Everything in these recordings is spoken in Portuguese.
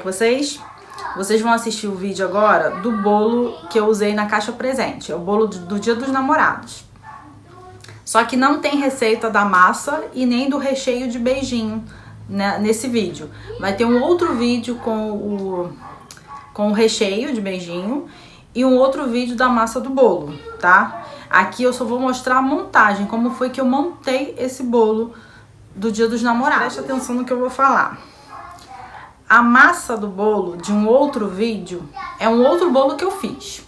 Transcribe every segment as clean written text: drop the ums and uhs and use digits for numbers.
com vocês? Vocês vão assistir o vídeo agora do bolo que eu usei na caixa presente. É o bolo do Dia dos Namorados. Só que não tem receita da massa e nem do recheio de beijinho, né, nesse vídeo. Vai ter um outro vídeo com o recheio de beijinho e um outro vídeo da massa do bolo, tá? Aqui eu só vou mostrar a montagem, como foi que eu montei esse bolo do Dia dos Namorados. Preste atenção no que eu vou falar. A massa do bolo de um outro vídeo é um outro bolo que eu fiz,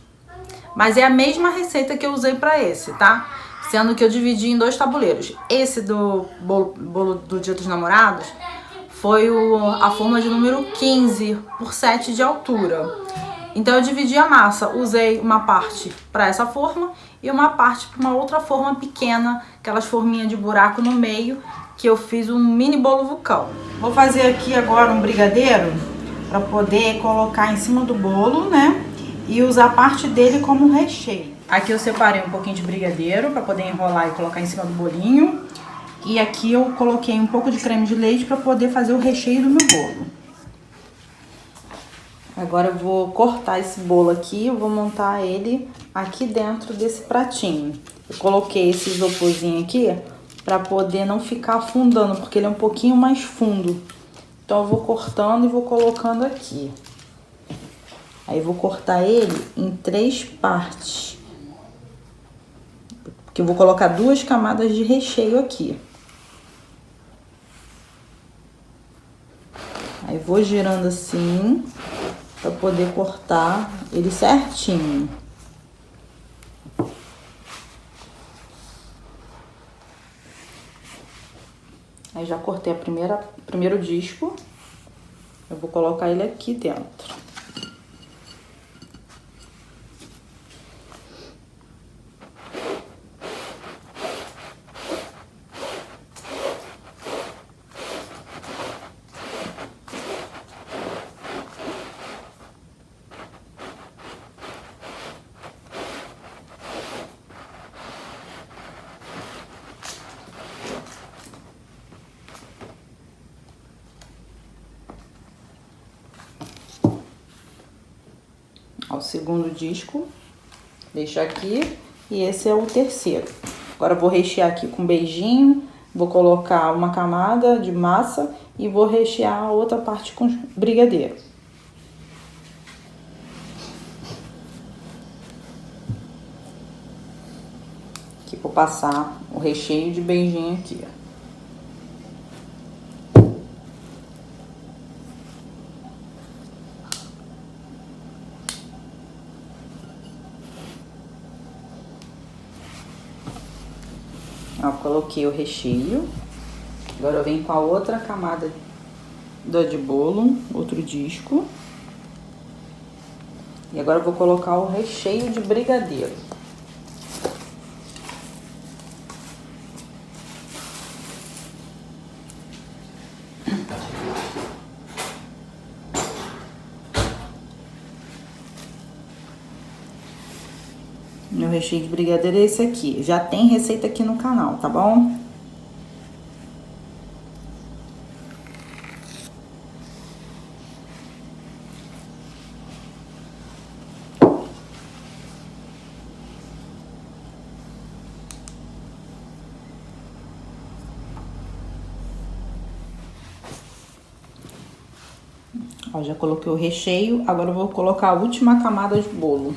mas é a mesma receita que eu usei para esse, tá? Sendo que eu dividi em 2 tabuleiros. Esse do bolo do Dia dos Namorados foi a forma de número 15 por 7 de altura. Então eu dividi a massa, usei uma parte para essa forma e uma parte para uma outra forma pequena, aquelas forminhas de buraco no meio, que eu fiz um mini bolo vulcão. Vou fazer aqui agora um brigadeiro para poder colocar em cima do bolo, né? E usar parte dele como recheio. Aqui eu separei um pouquinho de brigadeiro para poder enrolar e colocar em cima do bolinho. E aqui eu coloquei um pouco de creme de leite para poder fazer o recheio do meu bolo. Agora eu vou cortar esse bolo aqui, eu vou montar ele aqui dentro desse pratinho. Eu coloquei esse isoporzinho aqui para poder não ficar afundando, porque ele é um pouquinho mais fundo. Então eu vou cortando e vou colocando aqui. Aí eu vou cortar ele em 3 partes. Porque eu vou colocar 2 camadas de recheio aqui. Aí vou girando assim, para poder cortar ele certinho. Aí já cortei o primeiro disco. Eu vou colocar ele aqui dentro. O segundo disco, deixo aqui, e esse é o terceiro. Agora eu vou rechear aqui com beijinho, vou colocar uma camada de massa e vou rechear a outra parte com brigadeiro. Aqui vou passar o recheio de beijinho aqui, ó. Ó, coloquei o recheio. Agora eu venho com a outra camada de bolo, outro disco. E agora eu vou colocar o recheio de brigadeiro. Meu recheio de brigadeiro é esse aqui. Já tem receita aqui no canal, tá bom? Ó, já coloquei o recheio. Agora eu vou colocar a última camada de bolo.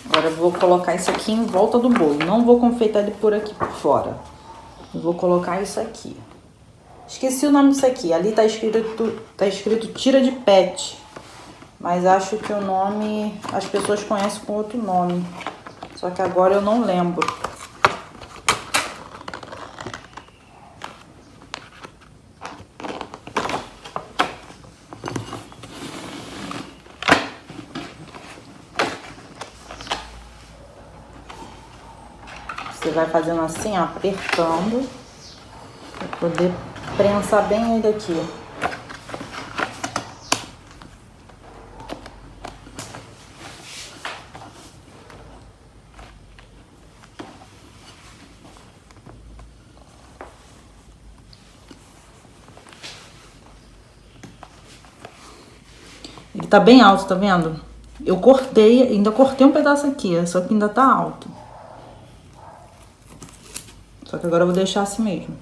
Agora eu vou colocar isso aqui em volta do bolo. Não vou confeitar ele por aqui por fora. Eu vou colocar isso aqui. Esqueci o nome disso aqui. Ali tá escrito tira de pet. Mas acho que o nome as pessoas conhecem com outro nome. Só que agora eu não lembro. Você vai fazendo assim, ó, apertando Poder prensar bem ele aqui. Ele tá bem alto, tá vendo? Eu cortei, ainda cortei um pedaço aqui, só que ainda tá alto. Só que agora eu vou deixar assim mesmo.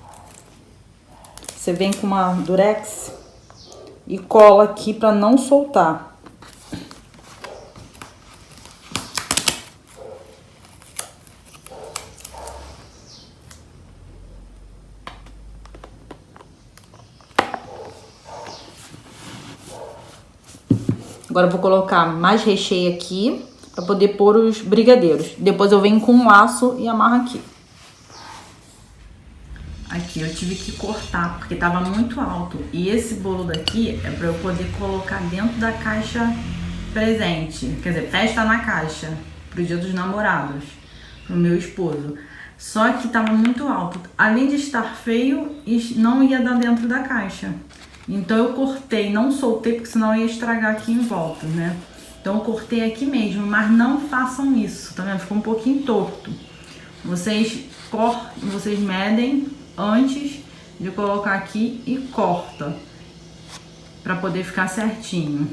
Você vem com uma durex e cola aqui pra não soltar. Agora eu vou colocar mais recheio aqui pra poder pôr os brigadeiros. Depois eu venho com um laço e amarro aqui. Aqui eu tive que cortar porque tava muito alto. E esse bolo daqui é pra eu poder colocar dentro da caixa presente. Quer dizer, festa na caixa. Pro Dia dos Namorados. Pro meu esposo. Só que tava muito alto. Além de estar feio, não ia dar dentro da caixa. Então eu cortei, não soltei, porque senão ia estragar aqui em volta, né? Então eu cortei aqui mesmo, mas não façam isso, tá vendo? Ficou um pouquinho torto. Vocês medem antes de colocar aqui e corta, pra poder ficar certinho,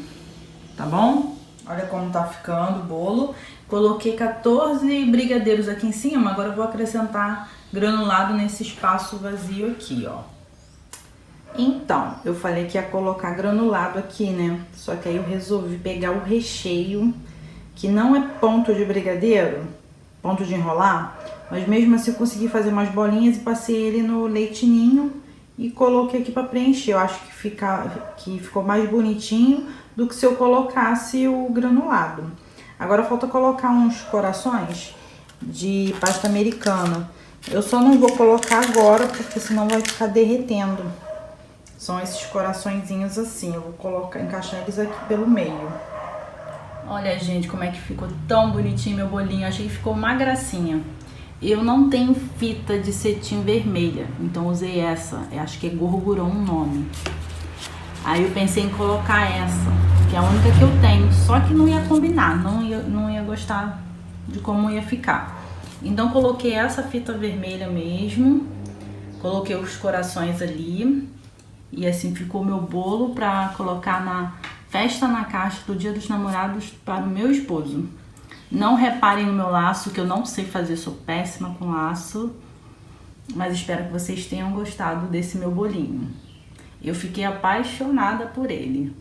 tá bom? Olha como tá ficando o bolo. Coloquei 14 brigadeiros aqui em cima, agora eu vou acrescentar granulado nesse espaço vazio aqui, ó. Então, eu falei que ia colocar granulado aqui, né? Só que aí eu resolvi pegar o recheio, que não é ponto de brigadeiro, ponto de enrolar, mas mesmo assim eu consegui fazer umas bolinhas e passei ele no leite ninho e coloquei aqui pra preencher. Eu acho que ficou mais bonitinho do que se eu colocasse o granulado. Agora falta colocar uns corações de pasta americana. Eu só não vou colocar agora, porque senão vai ficar derretendo. São esses coraçõezinhos assim, eu vou encaixar eles aqui pelo meio. Olha, gente, como é que ficou tão bonitinho meu bolinho. Achei que ficou uma gracinha. Eu não tenho fita de cetim vermelha, então usei essa. Eu acho que é Gorguron o nome. Aí eu pensei em colocar essa, que é a única que eu tenho. Só que não ia combinar, não ia gostar de como ia ficar. Então coloquei essa fita vermelha mesmo. Coloquei os corações ali. E assim ficou meu bolo pra colocar na festa na caixa do Dia dos Namorados para o meu esposo. Não reparem no meu laço, que eu não sei fazer, sou péssima com laço. Mas espero que vocês tenham gostado desse meu bolinho. Eu fiquei apaixonada por ele.